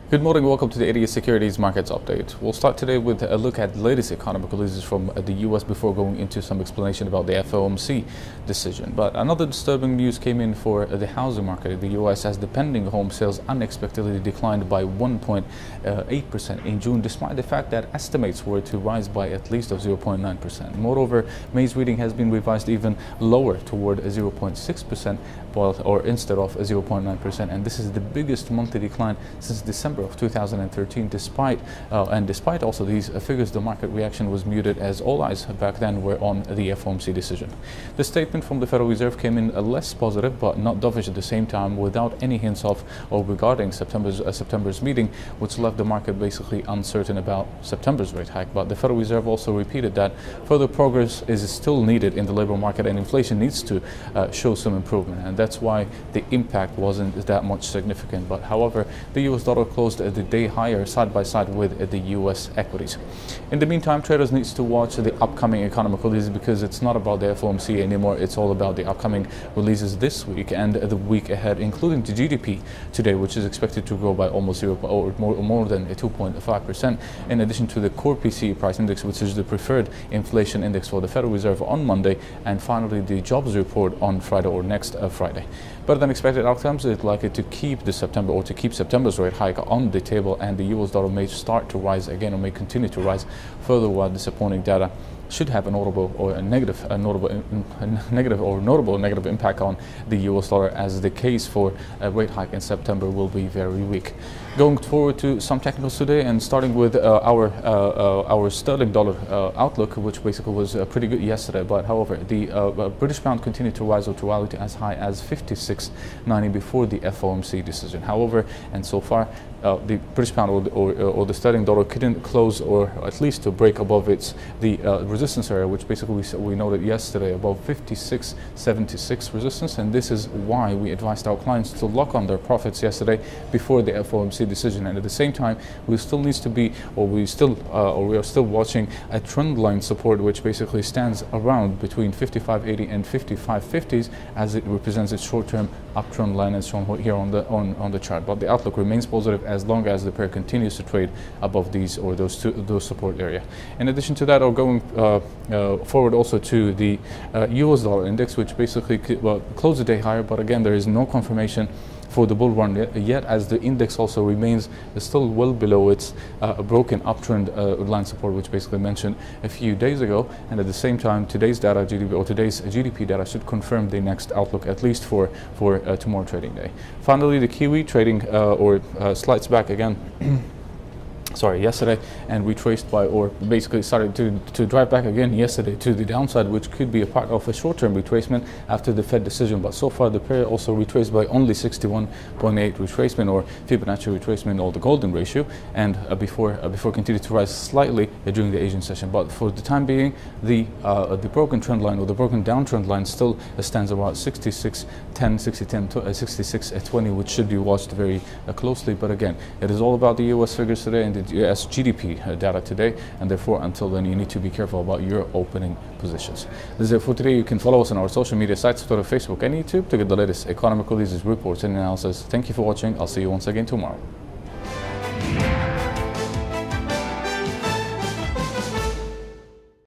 Good morning, welcome to the 80 Securities Markets Update. We'll start today with a look at the latest economic releases from the US before going into some explanation about the FOMC decision. But another disturbing news came in for the housing market in the US as the pending home sales unexpectedly declined by 1.8% in June, despite the fact that estimates were to rise by at least of 0.9%. Moreover, May's reading has been revised even lower toward 0.6%, or instead of 0.9%, and this is the biggest monthly decline since December of 2013. Despite also these figures, the market reaction was muted as all eyes back then were on the FOMC decision. The statement from the Federal Reserve came in less positive but not dovish at the same time, without any hints of or regarding September's meeting, which left the market basically uncertain about September's rate hike. But the Federal Reserve also repeated that further progress is still needed in the labor market and inflation needs to show some improvement, and that's why the impact wasn't that much significant. But however, the US dollar closed the day higher side by side with the US equities. In the meantime, traders need to watch the upcoming economic releases because it's not about the FOMC anymore. It's all about the upcoming releases this week and the week ahead, including the GDP today, which is expected to grow by almost more than 2.5%, in addition to the core PCE price index, which is the preferred inflation index for the Federal Reserve on Monday, and finally the jobs report on Friday or next Friday. Better than expected outcomes is likely to keep September's rate hike on the table, and the US dollar may start to rise again or may continue to rise further, while disappointing data should have a notable negative impact on the US dollar, as the case for a rate hike in September will be very weak. Going forward to some technicals today, and starting with our sterling dollar outlook, which basically was pretty good yesterday. But however, the British pound continued to rise to rally as high as 56.90 before the FOMC decision. However, and so far, the British pound or the sterling dollar couldn't close, or at least to break above the resistance area, which basically we noted yesterday above 56.76 resistance, and this is why we advised our clients to lock on their profits yesterday before the FOMC decision. And at the same time, we still needs to be, we are still watching a trend line support, which basically stands around between 55.80 and 55.50s, as it represents its short-term uptrend line as shown here on the chart. But the outlook remains positive as long as the pair continues to trade above those support area. In addition to that, going forward also to the US dollar index, which basically closed the day higher, but again there is no confirmation for the bull run yet, as the index also remains still well below its broken uptrend line support, which basically mentioned a few days ago. And at the same time, today's GDP data should confirm the next outlook, at least for tomorrow trading day. Finally, the Kiwi trading slides back again yesterday, and retraced by, or basically started to drive back again yesterday to the downside, which could be a part of a short-term retracement after the Fed decision. But so far the pair also retraced by only 61.8 retracement, or Fibonacci retracement, or the golden ratio, and before continued to rise slightly during the Asian session. But for the time being, the broken trend line, or the broken downtrend line, still stands around 66.10, 66.20, which should be watched very closely. But again, it is all about the US figures today and the US GDP data today, and therefore until then you need to be careful about your opening positions. This is it for today. You can follow us on our social media sites, Twitter, Facebook and YouTube, to get the latest economic releases, reports and analysis. Thank you for watching. I'll see you once again tomorrow.